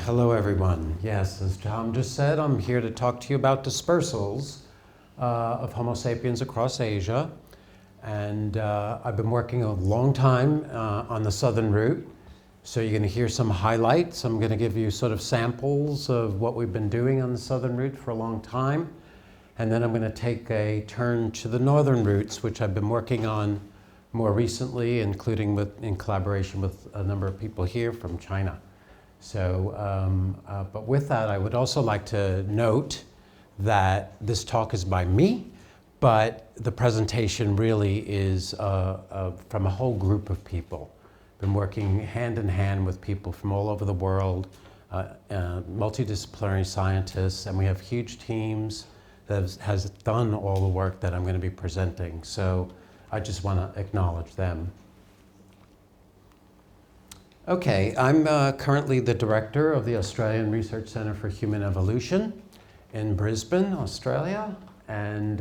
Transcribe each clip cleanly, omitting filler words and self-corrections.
Hello everyone. Yes, as Tom just said, I'm here to talk to you about dispersals of Homo sapiens across Asia. And I've been working a long time on the southern route. So you're going to hear some highlights. I'm going to give you sort of samples of what we've been doing on the southern route for a long time. And then I'm going to take a turn to the northern routes, which I've been working on more recently, including in collaboration with a number of people here from China. So, but with that, I would also like to note that this talk is by me, but the presentation really is from a whole group of people. Been working hand in hand with people from all over the world, multidisciplinary scientists, and we have huge teams that has done all the work that I'm going to be presenting. So I just want to acknowledge them. Okay, I'm currently the director of the Australian Research Centre for Human Evolution in Brisbane, Australia. And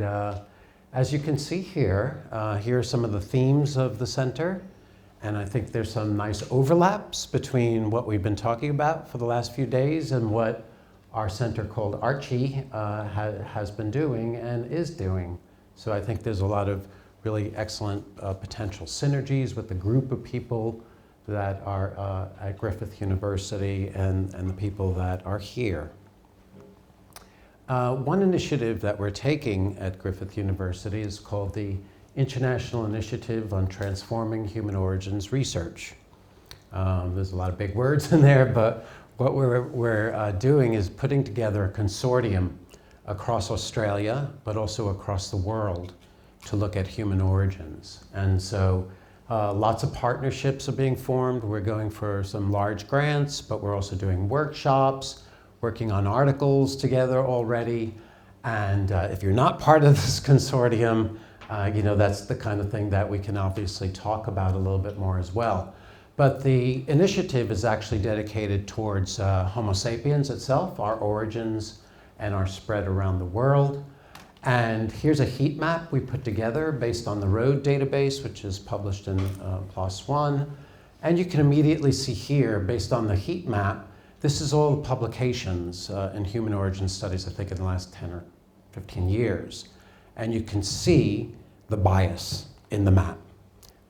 as you can see here, here are some of the themes of the center. And I think there's some nice overlaps between what we've been talking about for the last few days and what our center called Archie has been doing and is doing. So I think there's a lot of really excellent potential synergies with the group of people that are at Griffith University and the people that are here. One initiative that we're taking at Griffith University is called the International Initiative on Transforming Human Origins Research. There's a lot of big words in there, but what we're doing is putting together a consortium across Australia, but also across the world to look at human origins. And so lots of partnerships are being formed. We're going for some large grants, but we're also doing workshops, working on articles together already. And if you're not part of this consortium, you know, that's the kind of thing that we can obviously talk about a little bit more as well. But the initiative is actually dedicated towards Homo sapiens itself, our origins and our spread around the world. And here's a heat map we put together based on the ROAD database, which is published in PLOS One. And you can immediately see here, based on the heat map, this is all the publications in human origin studies, I think, in the last 10 or 15 years. And you can see the bias in the map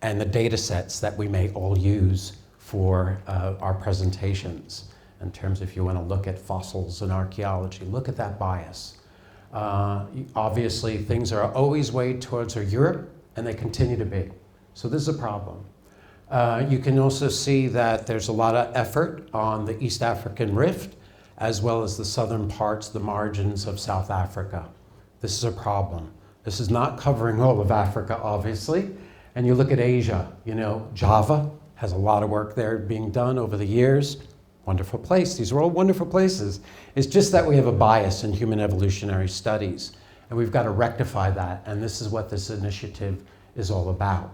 and the data sets that we may all use for our presentations. In terms of if you want to look at fossils and archaeology, look at that bias. Obviously, things are always weighed towards Europe, and they continue to be. So this is a problem. You can also see that there's a lot of effort on the East African Rift, as well as the southern parts, the margins of South Africa. This is a problem. This is not covering all of Africa, obviously. And you look at Asia, you know, Java has a lot of work there being done over the years. Wonderful place. These are all wonderful places. It's just that we have a bias in human evolutionary studies, and we've got to rectify that, and this is what this initiative is all about.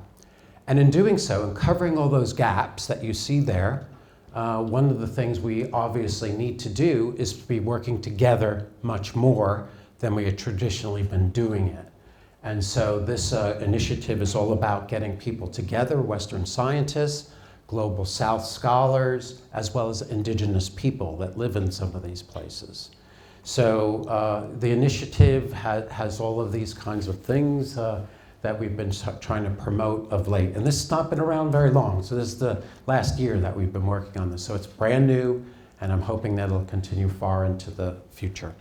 And in doing so, and covering all those gaps that you see there, one of the things we obviously need to do is to be working together much more than we had traditionally been doing it. And so this initiative is all about getting people together, Western scientists, Global South scholars, as well as indigenous people that live in some of these places. So the initiative has all of these kinds of things that we've been trying to promote of late. And this has not been around very long. So this is the last year that we've been working on this. So it's brand new, and I'm hoping that it'll continue far into the future.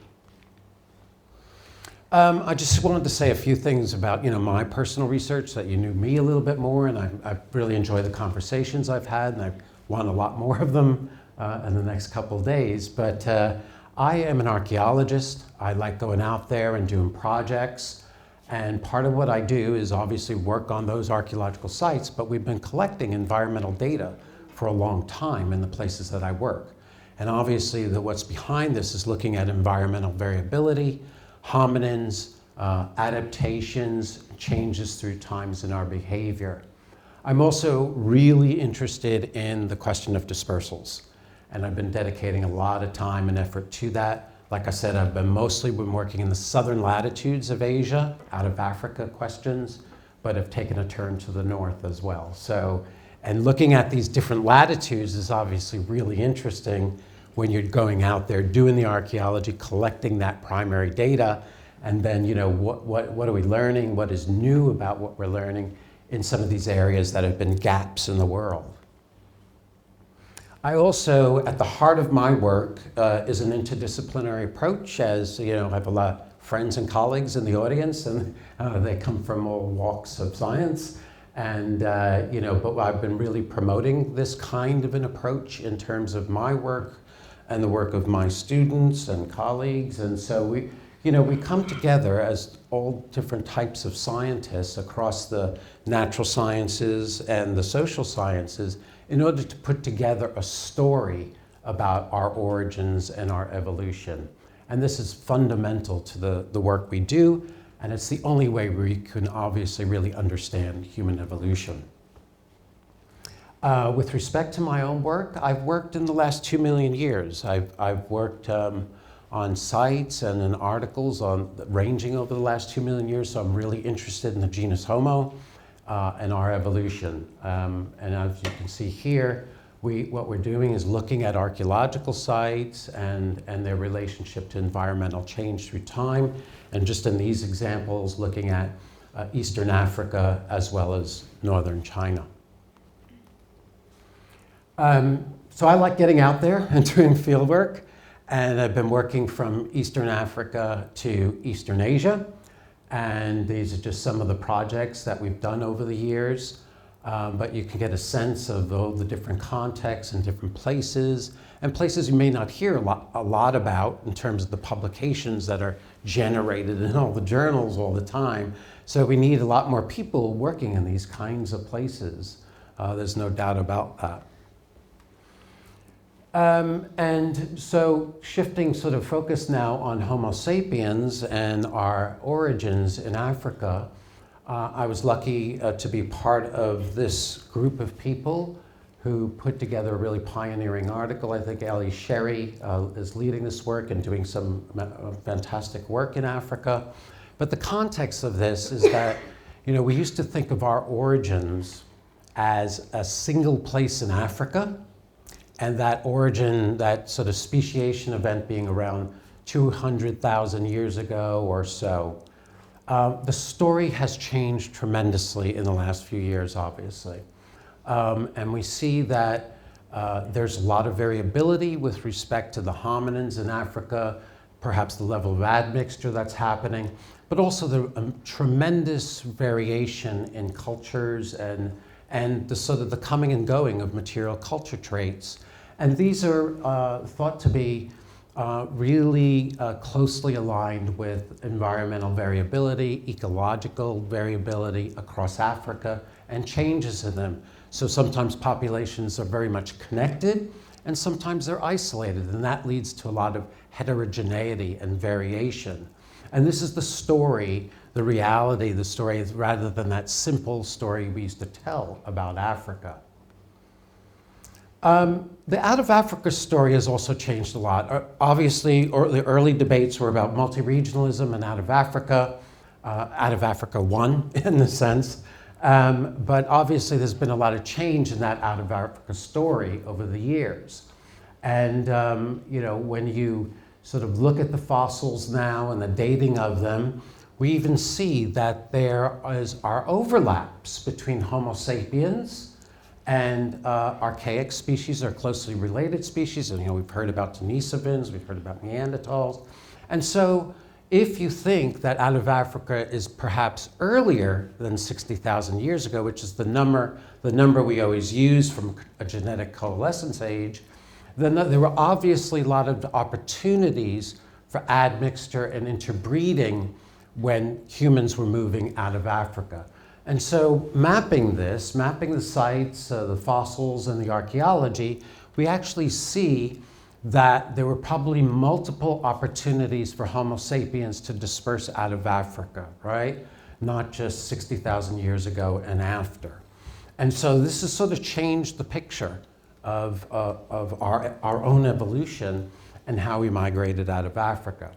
I just wanted to say a few things about, you know, my personal research, so that you knew me a little bit more, and I really enjoy the conversations I've had, and I want a lot more of them in the next couple of days. But I am an archaeologist. I like going out there and doing projects, and part of what I do is obviously work on those archaeological sites, but we've been collecting environmental data for a long time in the places that I work. And obviously what's behind this is looking at environmental variability, hominins, adaptations, changes through times in our behavior. I'm also really interested in the question of dispersals, and I've been dedicating a lot of time and effort to that. Like I said, I've mostly been working in the southern latitudes of Asia, out of Africa questions, but have taken a turn to the north as well. So, and looking at these different latitudes is obviously really interesting when you're going out there doing the archaeology, collecting that primary data, and then what are we learning, what is new about what we're learning in some of these areas that have been gaps in the world. I also, at the heart of my work, is an interdisciplinary approach. As I have a lot of friends and colleagues in the audience, and they come from all walks of science. And but I've been really promoting this kind of an approach in terms of my work and the work of my students and colleagues. And so we come together as all different types of scientists across the natural sciences and the social sciences in order to put together a story about our origins and our evolution. And this is fundamental to the work we do, and it's the only way we can obviously really understand human evolution. With respect to my own work, I've worked in the last 2 million years. I've worked on sites and in articles ranging over the last 2 million years, so I'm really interested in the genus Homo and our evolution. And as you can see here, what we're doing is looking at archaeological sites and their relationship to environmental change through time. And just in these examples, looking at Eastern Africa as well as Northern China. So I like getting out there and doing field work. And I've been working from Eastern Africa to Eastern Asia. And these are just some of the projects that we've done over the years. But you can get a sense of all the different contexts and different places, and places you may not hear a lot about in terms of the publications that are generated in all the journals all the time. So we need a lot more people working in these kinds of places. There's no doubt about that. And so shifting sort of focus now on Homo sapiens and our origins in Africa, I was lucky to be part of this group of people who put together a really pioneering article. I think Ellie Sherry is leading this work and doing some fantastic work in Africa. But the context of this is that, we used to think of our origins as a single place in Africa, and that origin, that sort of speciation event being around 200,000 years ago or so. The story has changed tremendously in the last few years, obviously. And we see that there's a lot of variability with respect to the hominins in Africa, perhaps the level of admixture that's happening, but also the tremendous variation in cultures and the sort of the coming and going of material culture traits. And these are thought to be really closely aligned with environmental variability, ecological variability across Africa, and changes in them. So sometimes populations are very much connected, and sometimes they're isolated, and that leads to a lot of heterogeneity and variation. And this is the story, the reality, the story, rather than that simple story we used to tell about Africa. The Out of Africa story has also changed a lot. Obviously, the early debates were about multi-regionalism and Out of Africa won in a sense. But obviously there's been a lot of change in that Out of Africa story over the years. And when you sort of look at the fossils now and the dating of them, we even see that there are overlaps between Homo sapiens and archaic species, or closely related species. And we've heard about Denisovans, we've heard about Neanderthals. And so if you think that Out of Africa is perhaps earlier than 60,000 years ago, which is the number we always use from a genetic coalescence age, then there were obviously a lot of opportunities for admixture and interbreeding when humans were moving out of Africa. And so mapping the sites, the fossils, and the archaeology, we actually see that there were probably multiple opportunities for Homo sapiens to disperse out of Africa, right? Not just 60,000 years ago and after. And so this has sort of changed the picture of our own evolution and how we migrated out of Africa.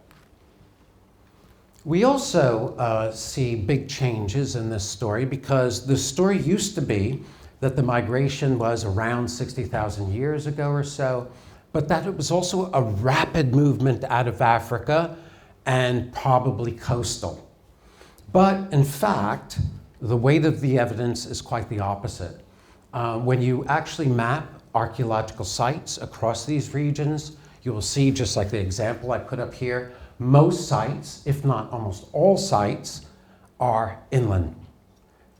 We also see big changes in this story, because the story used to be that the migration was around 60,000 years ago or so, but that it was also a rapid movement out of Africa and probably coastal. But in fact, the weight of the evidence is quite the opposite. When you actually map archaeological sites across these regions, you will see, just like the example I put up here, most sites, if not almost all sites, are inland.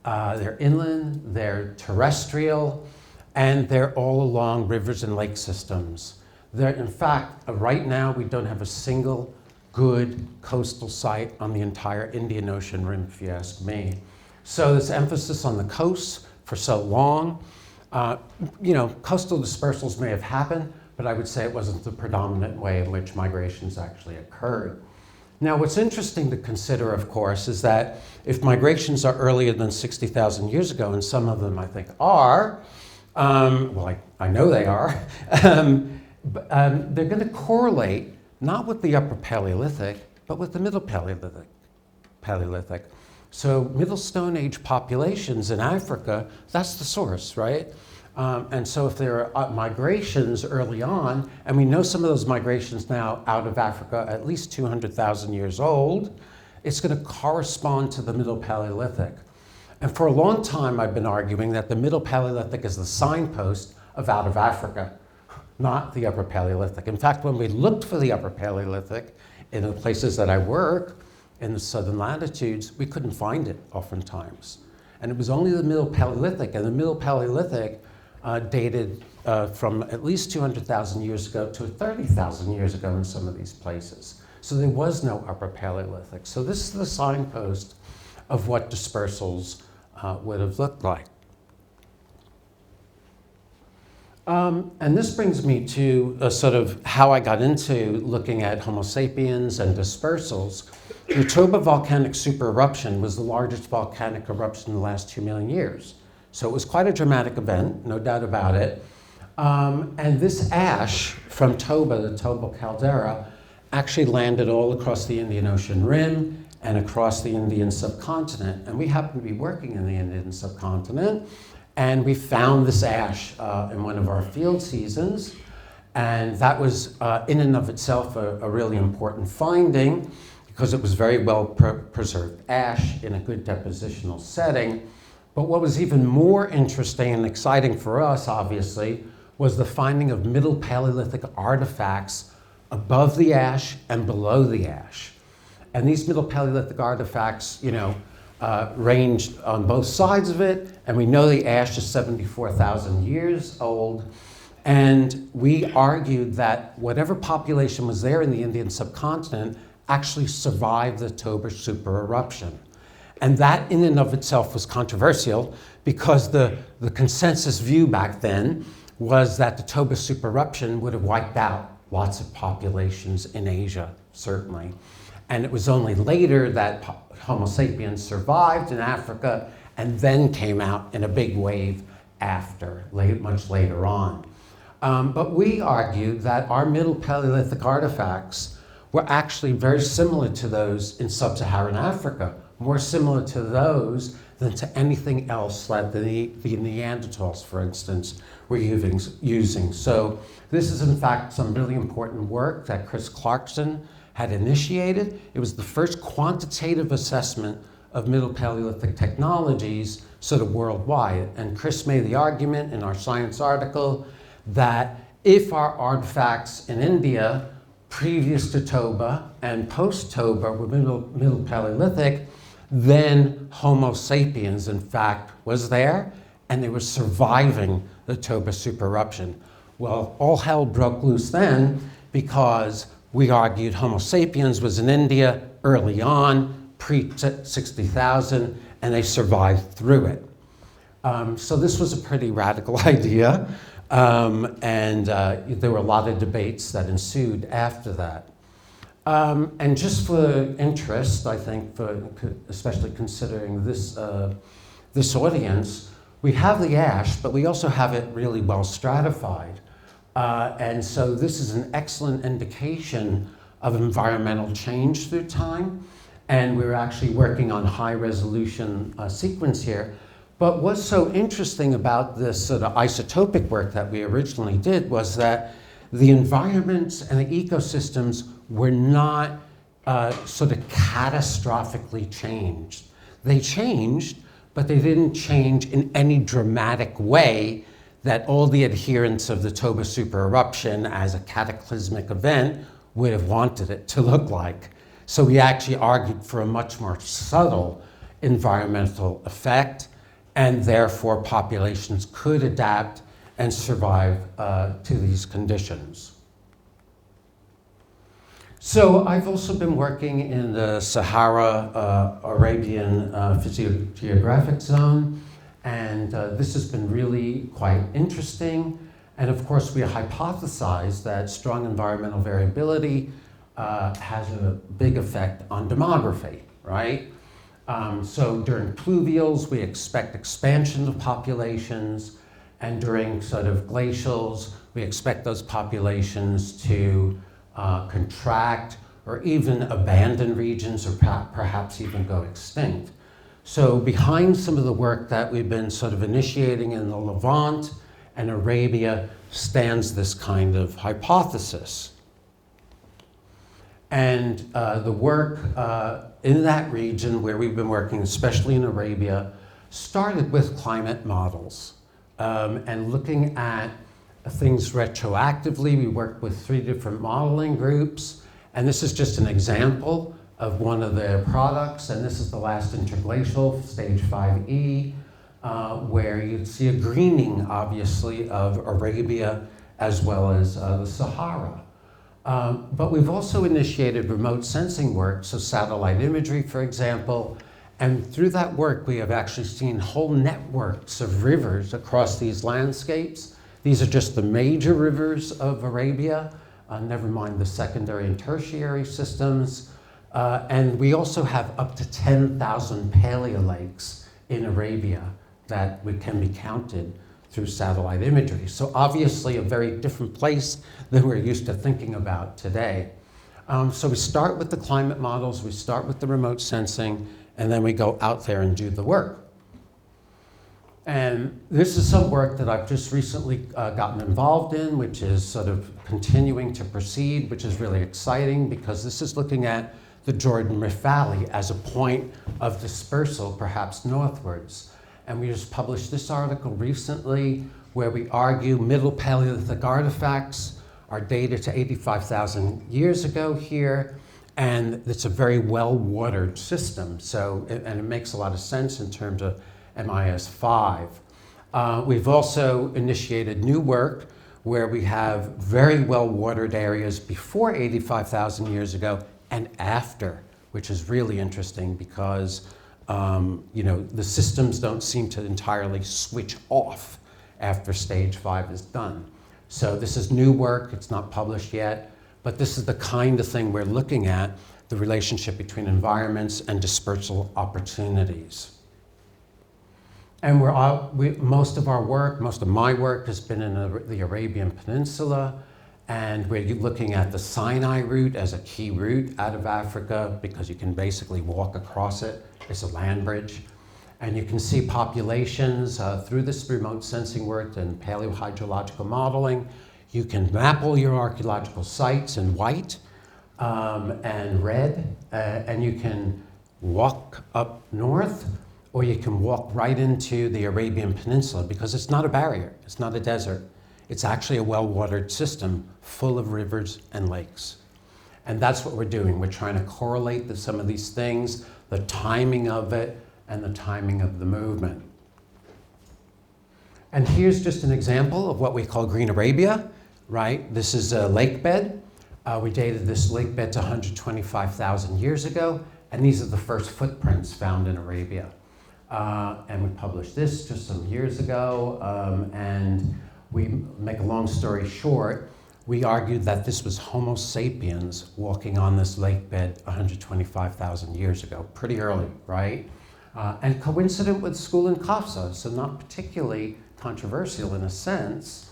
They're inland, they're terrestrial, and they're all along rivers and lake systems. In fact, right now we don't have a single good coastal site on the entire Indian Ocean rim, if you ask me. So this emphasis on the coast for so long, coastal dispersals may have happened, but I would say it wasn't the predominant way in which migrations actually occurred. Now, what's interesting to consider, of course, is that if migrations are earlier than 60,000 years ago, and some of them I think are, I know they are, they're going to correlate not with the Upper Paleolithic, but with the Middle Paleolithic. So Middle Stone Age populations in Africa, that's the source, right? And so if there are migrations early on, and we know some of those migrations now out of Africa, at least 200,000 years old, it's going to correspond to the Middle Paleolithic. And for a long time, I've been arguing that the Middle Paleolithic is the signpost of out of Africa, not the Upper Paleolithic. In fact, when we looked for the Upper Paleolithic in the places that I work, in the southern latitudes, we couldn't find it oftentimes. And it was only the Middle Paleolithic, and the Middle Paleolithic dated from at least 200,000 years ago to 30,000 years ago in some of these places. So there was no Upper Paleolithic. So this is the signpost of what dispersals would have looked like. And this brings me to sort of how I got into looking at Homo sapiens and dispersals. The Toba volcanic supereruption was the largest volcanic eruption in the last 2 million years. So it was quite a dramatic event, no doubt about it. And this ash from Toba, the Toba caldera, actually landed all across the Indian Ocean rim and across the Indian subcontinent. And we happen to be working in the Indian subcontinent. And we found this ash in one of our field seasons. And that was, in and of itself, a really important finding because it was very well preserved ash in a good depositional setting. But what was even more interesting and exciting for us, obviously, was the finding of Middle Paleolithic artifacts above the ash and below the ash. And these Middle Paleolithic artifacts, ranged on both sides of it, and we know the ash is 74,000 years old. And we argued that whatever population was there in the Indian subcontinent actually survived the Toba supereruption. And that in and of itself was controversial because the consensus view back then was that the Toba supereruption would have wiped out lots of populations in Asia, certainly. And it was only later that Homo sapiens survived in Africa and then came out in a big wave after, much later on. But we argued that our Middle Paleolithic artifacts were actually very similar to those in sub-Saharan Africa, more similar to those than to anything else that the Neanderthals, for instance, were using. So this is in fact some really important work that Chris Clarkson had initiated. It was the first quantitative assessment of Middle Paleolithic technologies sort of worldwide. And Chris made the argument in our science article that if our artifacts in India previous to Toba and post-Toba were Middle Paleolithic, then Homo sapiens, in fact, was there, and they were surviving the Toba supereruption. Well, all hell broke loose then because we argued Homo sapiens was in India early on, pre-60,000, and they survived through it. So this was a pretty radical idea, and there were a lot of debates that ensued after that. And just for interest, I think, especially considering this, this audience, we have the ash, but we also have it really well stratified. And so this is an excellent indication of environmental change through time. And we're actually working on high resolution sequence here. But what's so interesting about this sort of isotopic work that we originally did was that the environments and the ecosystems were not sort of catastrophically changed. They changed, but they didn't change in any dramatic way that all the adherents of the Toba supereruption as a cataclysmic event would have wanted it to look like. So we actually argued for a much more subtle environmental effect, and therefore populations could adapt and survive to these conditions. So I've also been working in the Sahara Arabian physiogeographic zone, and this has been really quite interesting. And of course, we hypothesized that strong environmental variability has a big effect on demography, right? So during pluvials, we expect expansion of populations, and during sort of glacials, we expect those populations to contract or even abandon regions or perhaps even go extinct. So behind some of the work that we've been sort of initiating in the Levant and Arabia stands this kind of hypothesis. And the work in that region where we've been working, especially in Arabia, started with climate models and looking at things retroactively. We worked with 3 different modeling groups, and this is just an example of one of their products, and this is the last interglacial, stage 5E, where you'd see a greening, obviously, of Arabia as well as the Sahara. But we've also initiated remote sensing work, so satellite imagery, for example, and through that work we have actually seen whole networks of rivers across these landscapes. These are just the major rivers of Arabia, never mind the secondary and tertiary systems. And we also have up to 10,000 paleolakes in Arabia that can be counted through satellite imagery. So obviously a very different place than we're used to thinking about today. So we start with the climate models, we start with the remote sensing, and then we go out there and do the work. And this is some work that I've just recently gotten involved in, which is sort of continuing to proceed, which is really exciting because this is looking at the Jordan Rift Valley as a point of dispersal, perhaps northwards. And we just published this article recently where we argue Middle Paleolithic artifacts are dated to 85,000 years ago here, and it's a very well-watered system. So, and it makes a lot of sense in terms of MIS 5. We've also initiated new work where we have very well-watered areas before 85,000 years ago and after, which is really interesting because the systems don't seem to entirely switch off after stage 5 is done. So this is new work, it's not published yet, but this is the kind of thing we're looking at, the relationship between environments and dispersal opportunities. And most of my work has been in the Arabian Peninsula, and we're looking at the Sinai route as a key route out of Africa because you can basically walk across it. It's a land bridge. And you can see populations through this remote sensing work and paleohydrological modeling. You can map all your archaeological sites in white and red, and you can walk up north, or you can walk right into the Arabian Peninsula because it's not a barrier, it's not a desert. It's actually a well-watered system full of rivers and lakes. And that's what we're doing. We're trying to correlate some of these things, the timing of it, and the timing of the movement. And here's just an example of what we call Green Arabia, right? This is a lake bed. We dated this lake bed to 125,000 years ago, and these are the first footprints found in Arabia. And we published this just some years ago, and we make a long story short, we argued that this was Homo sapiens walking on this lake bed 125,000 years ago, pretty early, right? And coincident with School and Kafsa, so not particularly controversial in a sense.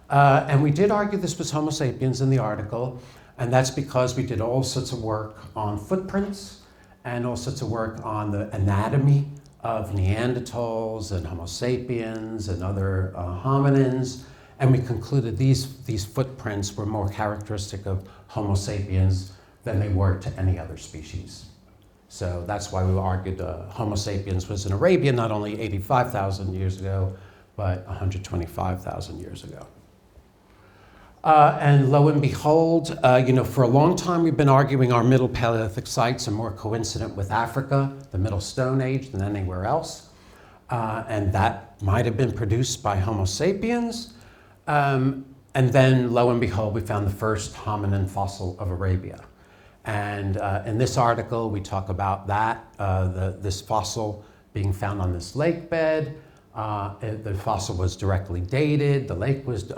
And we did argue this was Homo sapiens in the article, and that's because we did all sorts of work on footprints and all sorts of work on the anatomy of Neanderthals and Homo sapiens and other hominins. And we concluded these footprints were more characteristic of Homo sapiens than they were to any other species. So that's why we argued Homo sapiens was in Arabia not only 85,000 years ago, but 125,000 years ago. And lo and behold, for a long time we've been arguing our Middle Paleolithic sites are more coincident with Africa, the Middle Stone Age, than anywhere else. And that might have been produced by Homo sapiens. And then lo and behold, we found the first hominin fossil of Arabia. And in this article, we talk about that, this fossil being found on this lake bed. The fossil was directly dated. The lake was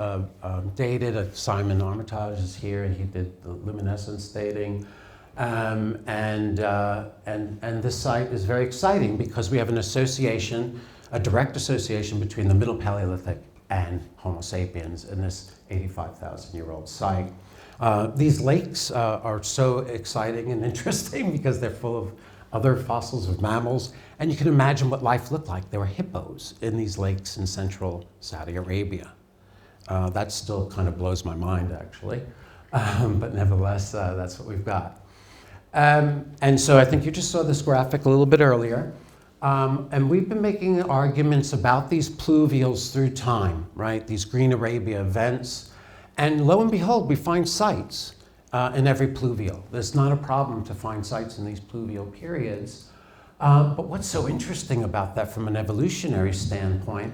dated. Simon Armitage is here, and he did the luminescence dating. And this site is very exciting because we have an association, a direct association between the Middle Paleolithic and Homo sapiens in this 85,000-year-old site. These lakes are so exciting and interesting because they're full of other fossils of mammals, and you can imagine what life looked like. There were hippos in these lakes in central Saudi Arabia. That still kind of blows my mind, actually, but nevertheless, that's what we've got. And so I think you just saw this graphic a little bit earlier, and we've been making arguments about these pluvials through time, right? These Green Arabia events. And lo and behold, we find sites in every pluvial. There's not a problem to find sites in these pluvial periods. But what's so interesting about that from an evolutionary standpoint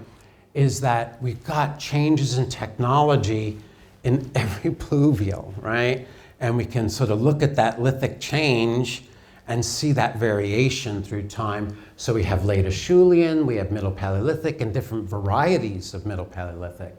is that we've got changes in technology in every pluvial, right? And we can sort of look at that lithic change and see that variation through time. So we have late Acheulean, we have Middle Paleolithic, and different varieties of Middle Paleolithic.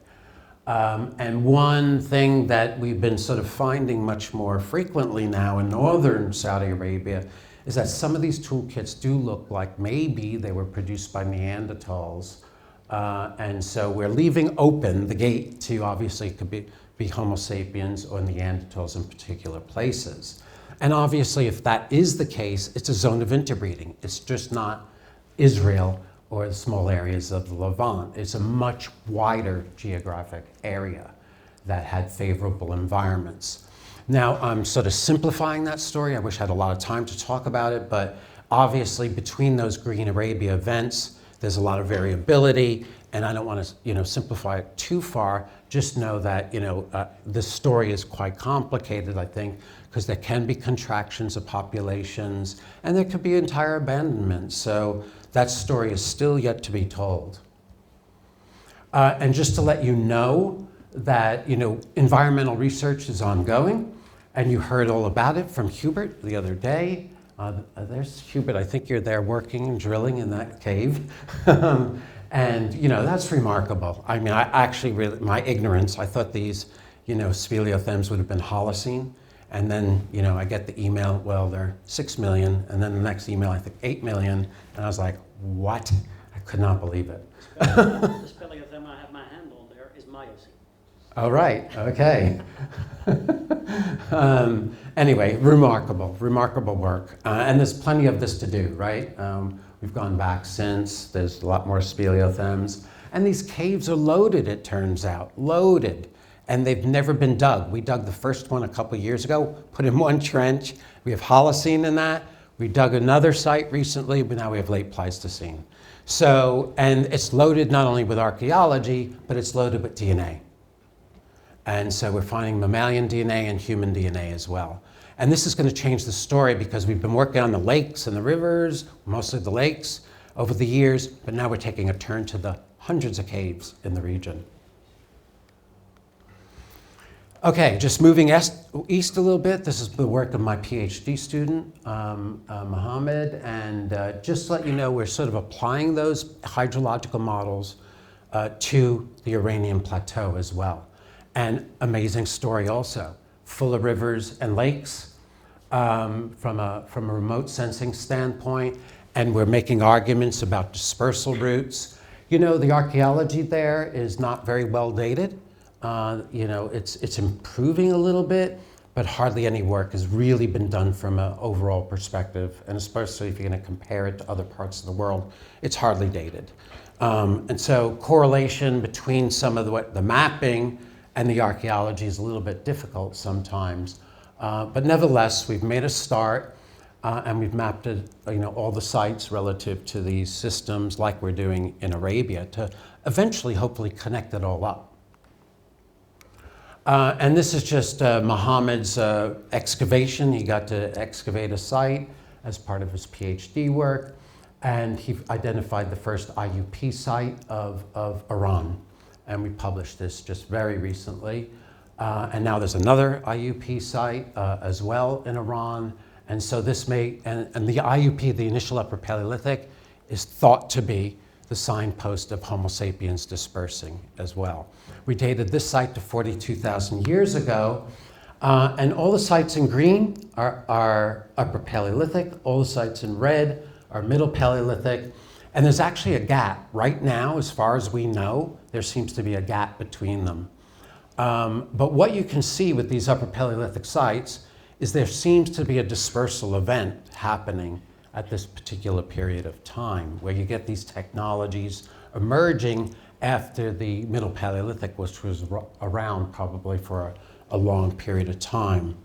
And one thing that we've been sort of finding much more frequently now in northern Saudi Arabia is that some of these toolkits do look like maybe they were produced by Neanderthals. And so we're leaving open the gate to, obviously, it could be Homo sapiens or Neanderthals in particular places. And obviously, if that is the case, it's a zone of interbreeding. It's just not Israel or the small areas of the Levant. It's a much wider geographic area that had favorable environments. Now, I'm sort of simplifying that story. I wish I had a lot of time to talk about it, but obviously between those Green Arabia events, there's a lot of variability, and I don't want to, simplify it too far. Just know that, this story is quite complicated, I think, because there can be contractions of populations, and there could be entire abandonment. So that story is still yet to be told. And just to let you know that, environmental research is ongoing, and you heard all about it from Hubert the other day. There's Hubert, I think you're there working and drilling in that cave. And, that's remarkable. I mean, I actually really, my ignorance, I thought these, speleothems would have been Holocene. And then, I get the email, well, they're 6 million. And then the next email, I think 8 million. And I was like, what? I could not believe it. The speleothem I have my hand on there is Miocene. Oh, right. Okay. Anyway, remarkable work. And there's plenty of this to do, right? We've gone back since. There's a lot more speleothems. And these caves are loaded, it turns out. Loaded. And they've never been dug. We dug the first one a couple years ago, put in one trench. We have Holocene in that. We dug another site recently, but now we have late Pleistocene. So, and it's loaded not only with archaeology, but it's loaded with DNA. And so we're finding mammalian DNA and human DNA as well. And this is going to change the story because we've been working on the lakes and the rivers, mostly the lakes, over the years, but now we're taking a turn to the hundreds of caves in the region. Okay, just moving east a little bit. This is the work of my PhD student, Mohammed, and just to let you know, we're sort of applying those hydrological models to the Iranian plateau as well. And amazing story also, full of rivers and lakes from a remote sensing standpoint, and we're making arguments about dispersal routes. The archaeology there is not very well dated. It's improving a little bit, but hardly any work has really been done from an overall perspective, and especially if you're going to compare it to other parts of the world, it's hardly dated. And so correlation between some of the mapping and the archaeology is a little bit difficult sometimes. But nevertheless, we've made a start and we've mapped all the sites relative to these systems like we're doing in Arabia to eventually, hopefully, connect it all up. And this is just Muhammad's excavation. He got to excavate a site as part of his PhD work, and he identified the first IUP site of Iran. And we published this just very recently. And now there's another IUP site as well in Iran. And so this and the IUP, the initial Upper Paleolithic, is thought to be the signpost of Homo sapiens dispersing as well. We dated this site to 42,000 years ago, and all the sites in green are Upper Paleolithic, all the sites in red are Middle Paleolithic, and there's actually a gap. Right now, as far as we know, there seems to be a gap between them. But what you can see with these Upper Paleolithic sites is there seems to be a dispersal event happening at this particular period of time, where you get these technologies emerging after the Middle Paleolithic, which was around probably for a long period of time.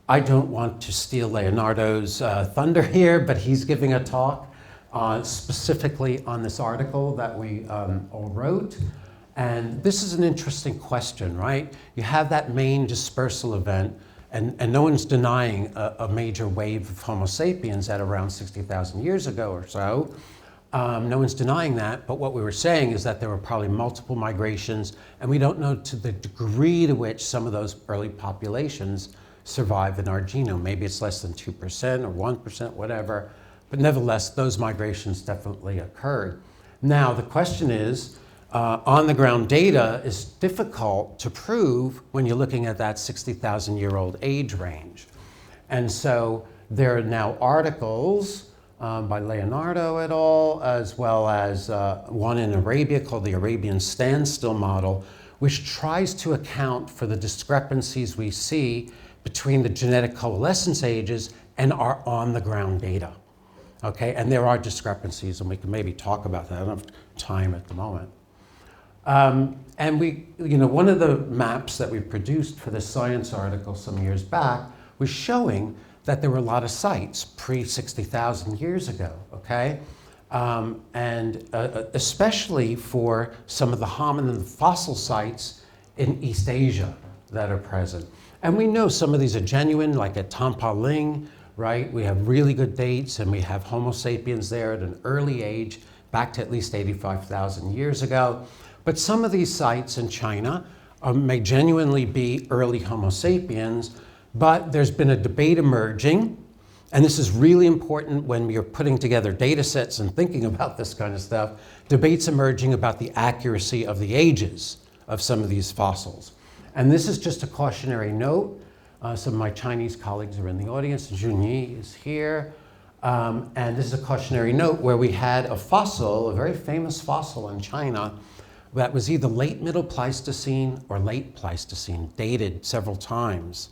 I don't want to steal Leonardo's thunder here, but he's giving a talk specifically on this article that we all wrote. And this is an interesting question, right? You have that main dispersal event, and no one's denying a major wave of Homo sapiens at around 60,000 years ago or so. No one's denying that, but what we were saying is that there were probably multiple migrations, and we don't know to the degree to which some of those early populations survive in our genome. Maybe it's less than 2% or 1%, whatever, but nevertheless, those migrations definitely occurred. Now, the question is, on-the-ground data is difficult to prove when you're looking at that 60,000-year-old age range. And so there are now articles by Leonardo et al., as well as one in Arabia called the Arabian Standstill Model, which tries to account for the discrepancies we see between the genetic coalescence ages and our on-the-ground data. Okay, and there are discrepancies, and we can maybe talk about that. I don't have time at the moment. And we, one of the maps that we produced for this science article some years back was showing that there were a lot of sites pre-60,000 years ago, okay? And especially for some of the hominin fossil sites in East Asia that are present. And we know some of these are genuine, like at Tampa Ling, right? We have really good dates, and we have Homo sapiens there at an early age, back to at least 85,000 years ago. But some of these sites in China may genuinely be early Homo sapiens, but there's been a debate emerging, and this is really important when you're putting together data sets and thinking about this kind of stuff, debates emerging about the accuracy of the ages of some of these fossils. And this is just a cautionary note. Some of my Chinese colleagues are in the audience. Junyi is here. And this is a cautionary note where we had a fossil, a very famous fossil in China, that was either late Middle Pleistocene or late Pleistocene, dated several times.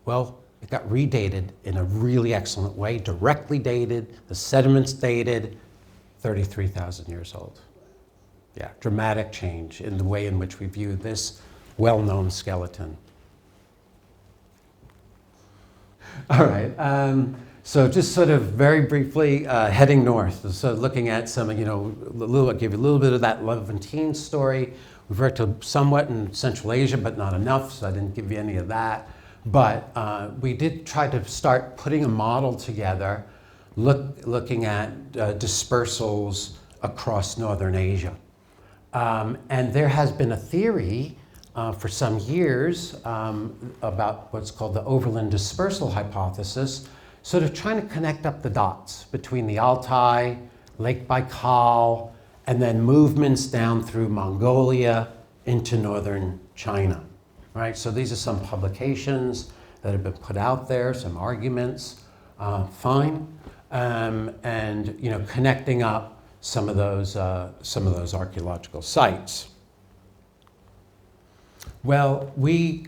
Well, it got redated in a really excellent way, directly dated, the sediments dated, 33,000 years old. Yeah, dramatic change in the way in which we view this well-known skeleton. All right, so just sort of very briefly heading north, so looking at some, give you a little bit of that Levantine story. We've worked somewhat in Central Asia, but not enough, so I didn't give you any of that. But we did try to start putting a model together, looking at dispersals across Northern Asia. And there has been a theory for some years about what's called the overland dispersal hypothesis, sort of trying to connect up the dots between the Altai, Lake Baikal, and then movements down through Mongolia into northern China, right? So these are some publications that have been put out there, some arguments, fine, and connecting up some of those archaeological sites. Well, we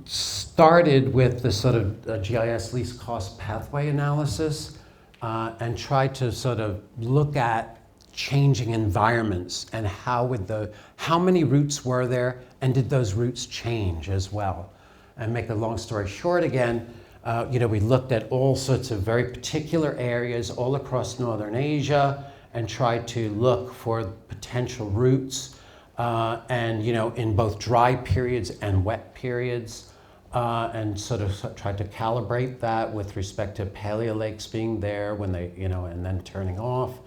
started with the sort of GIS least cost pathway analysis and tried to sort of look at changing environments, and how many roots were there, and did those roots change as well? And make a long story short again, we looked at all sorts of very particular areas all across Northern Asia and tried to look for potential roots, and in both dry periods and wet periods, and sort of tried to calibrate that with respect to paleolakes being there when they, and then turning off.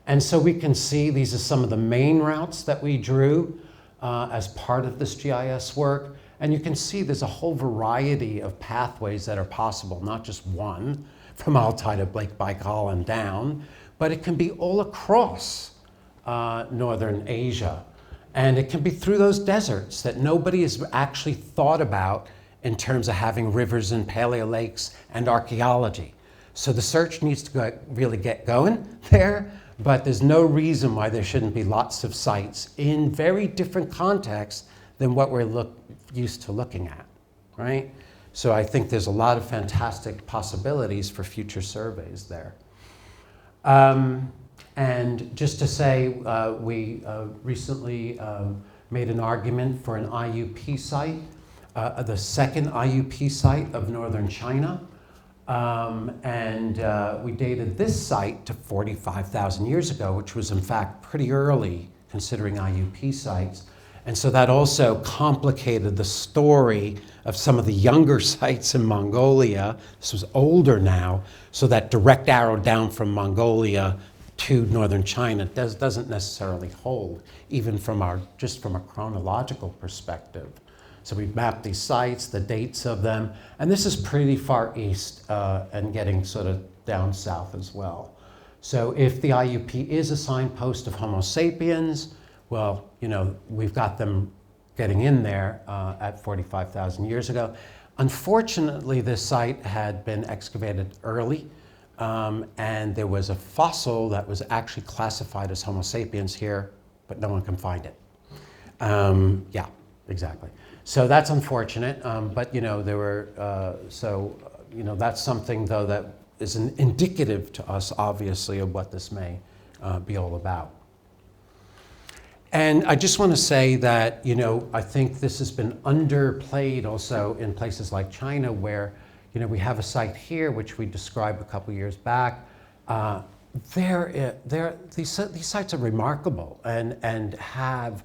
And so we can see these are some of the main routes that we drew as part of this GIS work. And you can see there's a whole variety of pathways that are possible, not just one from Altai to Lake Baikal and down, but it can be all across Northern Asia. And it can be through those deserts that nobody has actually thought about in terms of having rivers and paleolakes and archaeology. So the search needs to really get going there, but there's no reason why there shouldn't be lots of sites in very different contexts than what we're used to looking at, right? So I think there's a lot of fantastic possibilities for future surveys there. And just to say, we recently made an argument for an IUP site, the second IUP site of northern China. We dated this site to 45,000 years ago, which was in fact pretty early considering IUP sites. And so that also complicated the story of some of the younger sites in Mongolia. This was older now, so that direct arrow down from Mongolia to northern China doesn't necessarily hold, even just from a chronological perspective. So we've mapped these sites, the dates of them, and this is pretty far east and getting sort of down south as well. So if the IUP is a signpost of Homo sapiens, well, we've got them getting in there at 45,000 years ago. Unfortunately, this site had been excavated early, and there was a fossil that was actually classified as Homo sapiens here, but no one can find it. Yeah, exactly. So that's unfortunate, but there were, that's something though that is indicative to us, obviously, of what this may be all about. And I just want to say that, I think this has been underplayed also in places like China where, we have a site here, which we described a couple years back. These sites are remarkable and have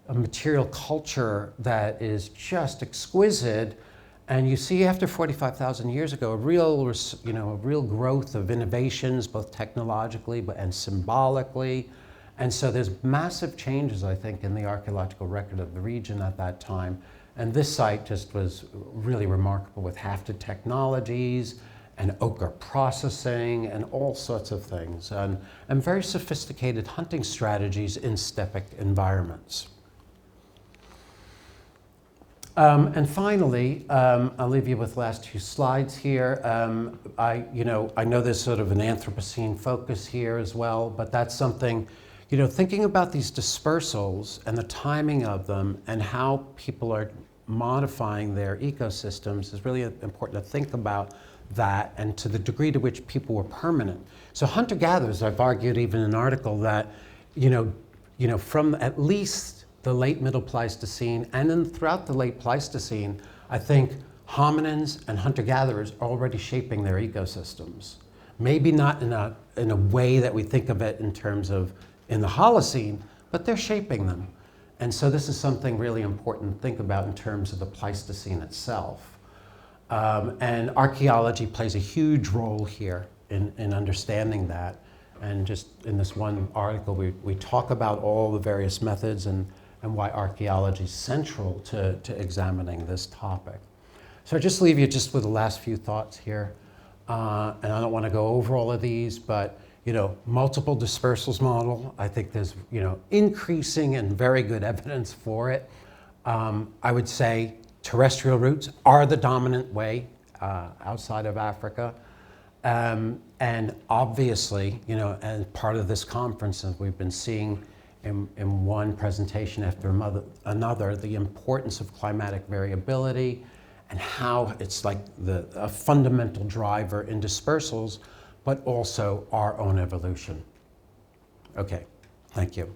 a material culture that is just exquisite. And you see after 45,000 years ago, a real growth of innovations, both technologically and symbolically. And so there's massive changes, I think, in the archaeological record of the region at that time. And this site just was really remarkable with hafted technologies and ochre processing and all sorts of things, and very sophisticated hunting strategies in steppe environments. And finally, I'll leave you with the last two slides here. I know there's sort of an Anthropocene focus here as well, but that's something, thinking about these dispersals and the timing of them and how people are modifying their ecosystems is really important to think about that and to the degree to which people were permanent. So hunter-gatherers, I've argued even in an article that, from at least the late Middle Pleistocene and then throughout the late Pleistocene, I think hominins and hunter-gatherers are already shaping their ecosystems. Maybe not in a way that we think of it in terms of in the Holocene, but they're shaping them. And so this is something really important to think about in terms of the Pleistocene itself. And archaeology plays a huge role here in understanding that. And just in this one article, we talk about all the various methods and why archaeology is central to examining this topic. So I just leave you just with the last few thoughts here. And I don't want to go over all of these, but multiple dispersals model, I think there's increasing and very good evidence for it. I would say terrestrial routes are the dominant way outside of Africa. And obviously, as part of this conference, as we've been seeing in one presentation after another, the importance of climatic variability and how it's like a fundamental driver in dispersals, but also our own evolution. Okay, Thank you.